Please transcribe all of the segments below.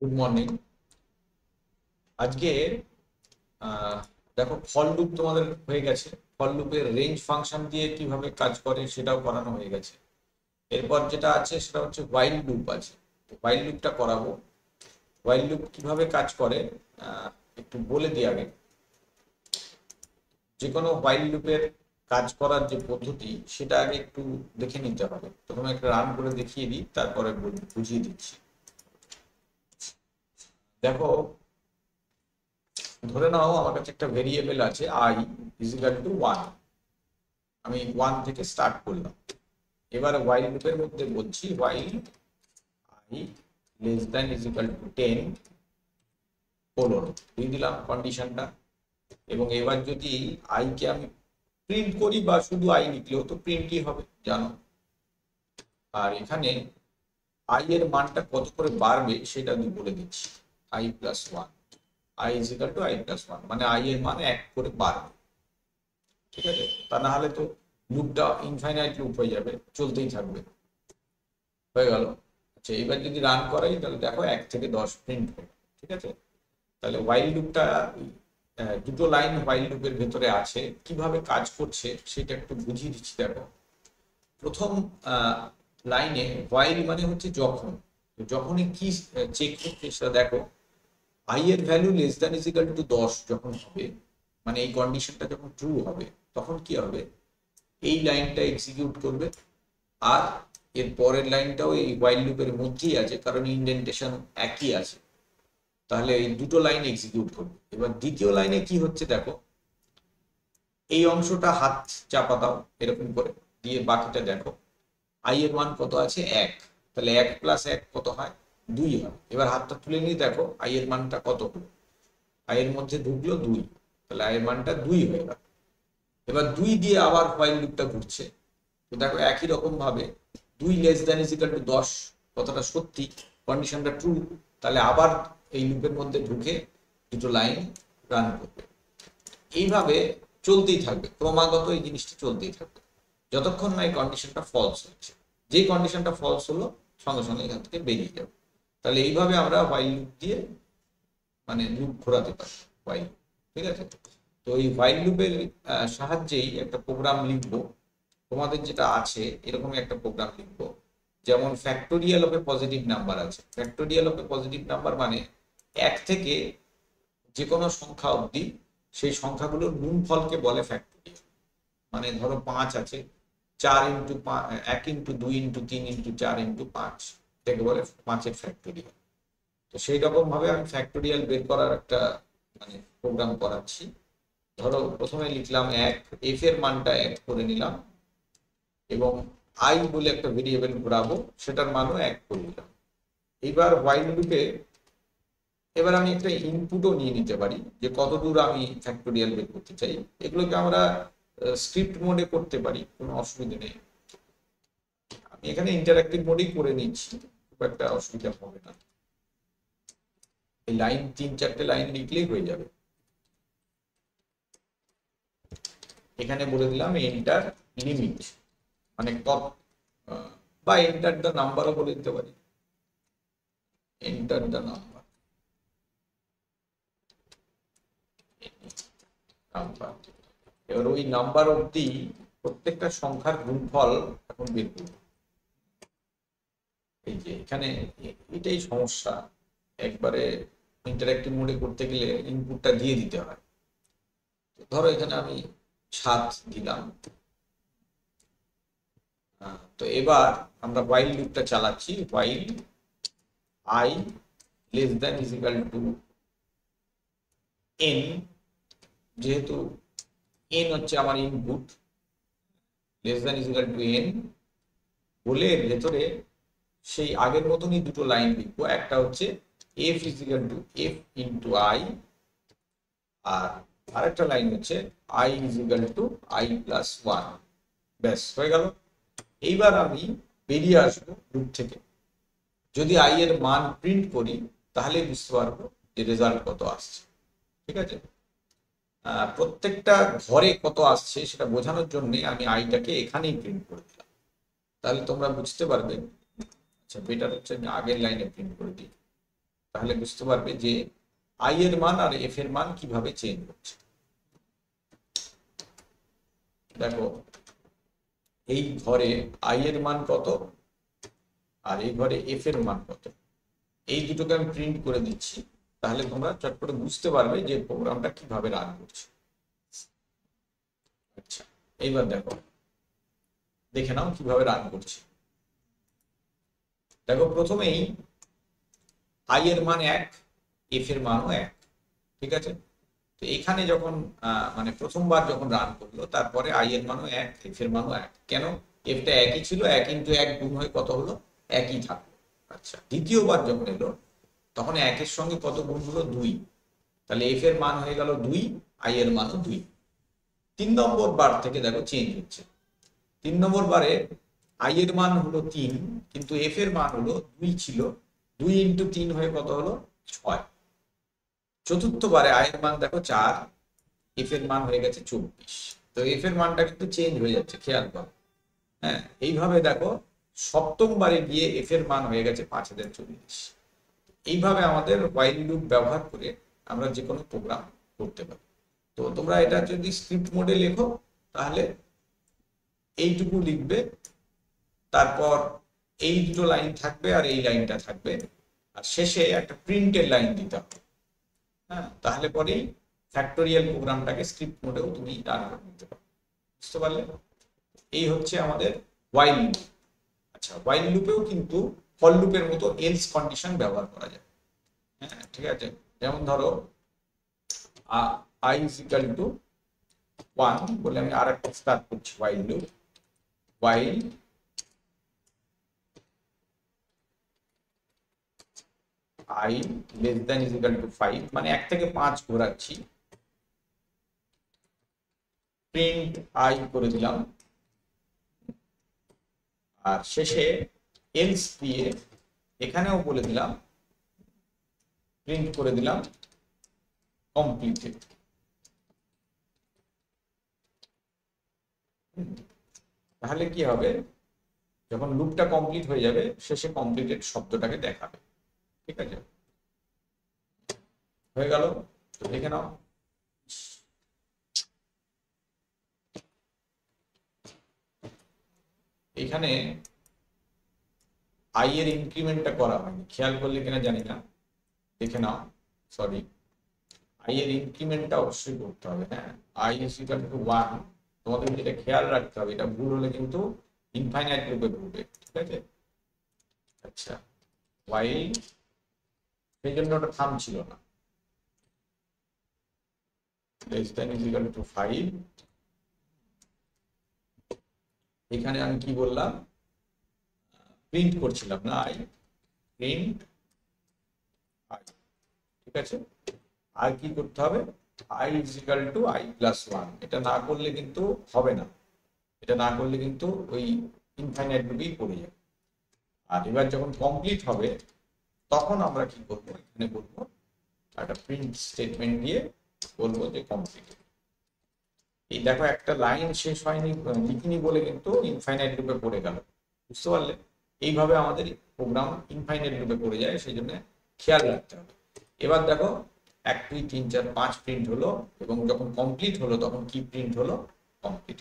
Good morning. আজকে দেখো, ফল loop তোমাদের হয়ে গেছে। ফল লুপের রেঞ্জ ফাংশন দিয়ে কিভাবে কাজ করে সেটাও করানো হয়ে গেছে। এরপর যেটা আছে সেটা হচ্ছে হোয়াইল লুপ আছে। হোয়াইল লুপটা করাবো। হোয়াইল লুপ কিভাবে কাজ করে আহ, একটু বলে দিই আগে। যে কোনো হোয়াইল লুপের কাজ করার যে পদ্ধতি সেটা আগে একটু দেখে নিতে হবে। প্রথমে একটা রান করে দেখিয়ে দিই, তারপরে বুঝিয়ে দিচ্ছি। দেখো, ধরে নাও আমার কাছে একটা ভেরিয়েবল আছে আই ইজিক্যাল টু 1। আমি 1 থেকে স্টার্ট করলাম। এবার হোয়াইল লুপের মধ্যে বলছি while I less than equal to 10 colon দিয়ে দিলাম কন্ডিশনটা। এবং এবার যদি আই কে আমি প্রিন্ট করি বা শুধু আই লিখলেও তো প্রিন্টই হবে, জানো। আর এখানে আই এর মানটা কত করে বাড়বে সেটা আমি বলে দিচ্ছি। I plus 1, I equal to I plus 1, মানে আই এর মান 1 করে বাড়বে। ঠিক আছে, তা না হলে তো লুপটা ইনফাইনাইট লুপ হয়ে যাবে, চলতেই থাকবে। হয়ে গেল। আচ্ছা, এবার যদি রান করাই তাহলে দেখো 1 থেকে 10 প্রিন্ট হবে। ঠিক আছে, তাহলে হোয়াইল লুপটা দুটো লাইন হোয়াইল লুপের ভেতরে আছে, কিভাবে কাজ করছে সেটা একটু বুঝিয়ে দিচ্ছি। দেখো, প্রথম লাইনে হোয়াইল মানে হচ্ছে যখন, তো যখনই কি চেক করছে সেটা দেখো। আই এর value less than equal to 10 যখন হবে, মানে এই কন্ডিশনটা যখন ট্রু হবে, তখন কি হবে, এই লাইনটা এক্সিকিউট করবে। আর এর পরের লাইনটাও এই হোয়াইল লুপের মধ্যেই আছে, কারণ ইন্ডেন্টেশন একই আছে। তাহলে এই দুটো লাইন এক্সিকিউট করবে। এবার দ্বিতীয় লাইনে কি হচ্ছে দেখো, এই অংশটা হাত চাপা দাও এরকম করে, দিয়ে বাকিটা দেখো। আই এর মান কত আছে? 1। তাহলে 1 প্লাস 1 কত হয়? 2 হয়। এবার হাতটা তুলে নিয়ে দেখো আই এর মানটা কত হলো। আই এর মধ্যে ঢুকলো 2, তাহলে আই এর মানটা 2 হয়ে গেল। এবার 2 দিয়ে আবার হোয়াইল লুপটা ঘুরছে। তো দেখো একই রকম ভাবে 2 লেস দ্যান ইজিক্যাল টু 10 কথাটা সত্যি, কন্ডিশনটা ট্রু, তাহলে আবার এই লুপের মধ্যে ঢুকে দুটো লাইন রান করবে। এইভাবে চলতেই থাকবে, ক্রমাগত এই জিনিসটা চলতেই থাকবে যতক্ষণ না এই কন্ডিশনটা ফলস হচ্ছে। যেই কন্ডিশনটা ফলস হলো সঙ্গে সঙ্গে এখান থেকে বেরিয়ে যাবে। তাহলে এইভাবে আমরা হোয়াইল লুপ দিয়ে মানে লুপ ঘোরাতে পারি, হোয়াইল। ঠিক আছে, তো এই হোয়াইল লুপের সাহায্যেই একটা প্রোগ্রাম লিখবো। তোমাদের যেটা আছে এরকমই একটা প্রোগ্রাম লিখবো। যেমন factorial of a positive number আছে। Factorial of a positive number মানে 1 থেকে যে কোনো সংখ্যা অবধি সেই সংখ্যাগুলোর গুণফলকে বলে ফ্যাক্টোরিয়াল। মানে ধরো 5 আছে, 4 into 1 into 2 into 3 into 4 into 5, এটাকে বলে 5-এর ফ্যাক্টোরিয়াল। তো সেই রকম ভাবে আমি ফ্যাক্টোরিয়াল বের করার একটা মানে প্রোগ্রাম করাচ্ছি। ধরো প্রথমে লিখলাম 1, এফ এর মানটা 1 করে নিলাম, এবং আই বলে একটা ভেরিয়েবল ঘোরাবো, সেটার মানও 1 করে নিলাম। এইবার হোয়াইল লুপে এবার আমি একটা ইনপুটও নিয়ে নিতে পারি, যে কত দূর আমি ফ্যাক্টোরিয়াল বের করতে চাই। এগুলোকে আমরা স্ক্রিপ্ট মোডে করতে পারি, কোনো অসুবিধা নেই। আমি এখানে ইন্টারঅ্যাক্টিভ মোডেই করে নিচ্ছি, খুব একটা অসুবিধা হবে না। এই লাইন 3-4টে লাইন লিখলেই হয়ে যাবে। এখানে বলে দিলাম এন্টার লিমিট, মানে কত, বা এন্টার দ্য নাম্বারও বলে দিতে পারি। Enter the number, number. এবার ওই নাম্বার অব্দি প্রত্যেকটা সংখ্যার গুণফল এখন বের করব। এই যে এখানে এটাই সমস্যা, একবারে ইন্টারঅ্যাক্টিভ মোডে করতে গেলে ইনপুটটা দিয়ে দিতে হয়। ধরো এখানে আমি 7 দিলাম। তো এবার আমরা হোয়াইল লুপটা চালাচ্ছি। While I less than equal to N, যেহেতু এন হচ্ছে আমার input, less than equal to N বলে এর ভেতরে সেই আগের মতনই দুটো লাইন লিখবো। একটা হচ্ছে F equal to F into I, আর আরেকটা লাইন হচ্ছে I equal to I plus 1। ব্যাস হয়ে গেল। এইবার আমি বেরিয়ে আসবো লুপ থেকে। যদি আই এর মান প্রিন্ট করি তাহলে বুঝতে পারবো যে রেজাল্ট কত আসছে। ঠিক আছে, প্রত্যেকটা ঘরে কত আসছে সেটা বোঝানোর জন্য আমি আইটাকে এখানেই প্রিন্ট করে দিলাম, তাহলে তোমরা বুঝতে পারবে। আচ্ছা, বেটার হচ্ছে আমি আগের লাইনে প্রিন্ট করে দিই। তাহলে বুঝতে পারবে যে আই এর মান আর এফ এর মান কিভাবে চেঞ্জ হচ্ছে। দেখো এই ঘরে আই এর মান কত আর এই ঘরে এফ এর মান কত, এই দুটোকে আমি প্রিন্ট করে দিচ্ছি, তাহলে তোমরা চট করে বুঝতে পারবে যে প্রোগ্রামটা কিভাবে রান করছে। আচ্ছা, এইবার দেখো, দেখে নাও কিভাবে রান করছে। দেখো প্রথমেই আই এর মান 1, এফ এর মানও 1, ঠিক আছে। তো এখানে যখন মানে প্রথমবার যখন রান করলো, তারপরে আই এর মানও 1, এফ এর মানও 1, কেন? এফটা একই ছিল, 1 × 1 গুণ হয়ে কত হলো? একই থাকলো। আচ্ছা, দ্বিতীয়বার যখন এলো তখন 1 এর সঙ্গে কত গুণ হলো? 2, তাহলে এফ এর মান হয়ে গেল 2, আই এর মানও 2। 3 নম্বর বার থেকে দেখো চেঞ্জ হচ্ছে। 3 নম্বর বারে আই এর মান হলো 3, কিন্তু এফ এর মান হলো 2 ছিল, 2 × 3 হয়ে কত হলো? 6। চতুর্থ বারে আই এর মান দেখো 4, এফ এর মান হয়ে গেছে 24। তো এফ এর মানটা কিন্তু চেঞ্জ হয়ে যাচ্ছে, খেয়াল করো। হ্যাঁ, এইভাবে দেখো সপ্তম বারে গিয়ে এফ এর মান হয়ে গেছে 5040। এইভাবে আমাদের হোয়াইল লুপ ব্যবহার করে আমরা যে কোনো প্রোগ্রাম করতে পারি। তো তোমরা এটা যদি স্ক্রিপ্ট মোডে লেখো তাহলে এইটুকু লিখবে, তারপর এই দুটো লাইন থাকবে আর এই লাইনটা থাকবে, আর শেষে একটা প্রিন্টের লাইন দিতে হবে। হ্যাঁ, তাহলে পরেই ফ্যাক্টোরিয়াল প্রোগ্রামটাকে স্ক্রিপ্ট মোডেও তুমি রান করে নিতে পারো। বুঝতে পারলে? এই হচ্ছে আমাদের হোয়াইল লুপ। আচ্ছা, হোয়াইল লুপেও কিন্তু ফর লুপের মতো এলস কন্ডিশন ব্যবহার করা যায়। হ্যাঁ, ঠিক আছে। যেমন ধরো i = 1 বলে আমি আরেকটা স্টার্ট করছি হোয়াইল লুপ। while i <= 5, মানে 1 থেকে 5 ঘোরাচ্ছি, প্রিন্ট i করে দিলাম, আর শেষে এলস দিয়ে এখানেও বলে দিলাম, প্রিন্ট করে দিলাম কমপ্লিটেড। তাহলে কি হবে? যখন লুপটা কমপ্লিট হয়ে যাবে শেষে কমপ্লিটেড শব্দটাকে দেখাবে। ঠিক আছে, হয়ে গেল। তো দেখে নাও, এখানে আই এর ইনক্রিমেন্টটা করা হয়নি, খেয়াল করলে কিনা জানি না, দেখে নাও। সরি, আই এর ইনক্রিমেন্টটা অবশ্যই করতে হবে। হ্যাঁ, i = 1, তোমাদের যেটা খেয়াল রাখতে হবে, এটা ভুল হলে কিন্তু ইনফাইনাইট লুপে ঘুরবে। ঠিক আছে। আচ্ছা, while, সেই জন্য ওটা থাম ছিল না, <= 5। এখানে আমি কি বললাম? প্রিন্ট করছিলাম না, আই, প্রিন্ট আই। ঠিক আছে। আর কি করতে হবে? i = i+1। এটা না করলে কিন্তু হবে না, এটা না করলে কিন্তু ওই ইনফাইনাইট লুপেই পড়ে যাবে। আর এবার যখন কমপ্লিট হবে তখন আমরা কি করব? এখানে বলবো একটা প্রিন্ট স্টেটমেন্ট দিয়ে বলবো যে কমপ্লিট। এই দেখো একটা লাইন শেষ হয়নি, লিখিনি বলে কিন্তু ইনফাইনাইট লুপে পড়ে গেল। বুঝতে পারলে? এইভাবে আমাদের প্রোগ্রাম ইনফাইনাইট লুপে পড়ে যায়, সেই জন্য খেয়াল রাখতে হবে। এবার দেখো 1 2 3 4 5 প্রিন্ট হলো, এবং যখন কমপ্লিট হলো তখন কি প্রিন্ট হলো? কমপ্লিট।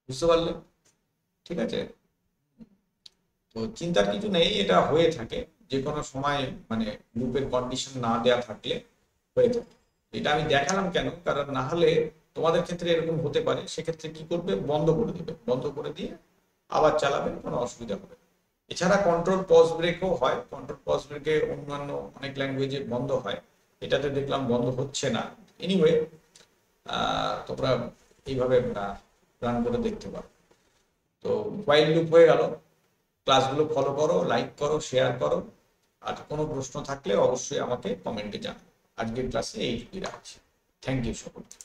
বুঝতে পারলে? ঠিক আছে। তো চিন্তার কিছু নেই, এটা হয়ে থাকে যে কোনো সময়, মানে লুপের কন্ডিশন না দেয়া থাকলে হয়ে থাকে। এটা আমি দেখালাম কেন? কারণ না হলে তোমাদের ক্ষেত্রে এরকম হতে পারে, সেক্ষেত্রে কি করবে? বন্ধ করে দেবে, বন্ধ করে দিয়ে আবার চালাবে, কোনো অসুবিধা হবে। এছাড়া কন্ট্রোল পজ ব্রেকও হয়, কন্ট্রোল পজ ব্রেকে অন্যান্য অনেক ল্যাঙ্গুয়েজে বন্ধ হয়, এটাতে দেখলাম বন্ধ হচ্ছে না। এনিওয়ে, তোমরা এইভাবে রান করে দেখতে পারো। তো হোয়াইল লুপ হয়ে গেল। ক্লাসগুলো ফলো করো, লাইক করো, শেয়ার করো, আর কোনো প্রশ্ন থাকলে অবশ্যই আমাকে কমেন্টে জানাও। আজকের ক্লাসে এইটুকুই রাখছি। থ্যাংক ইউ সকলকে।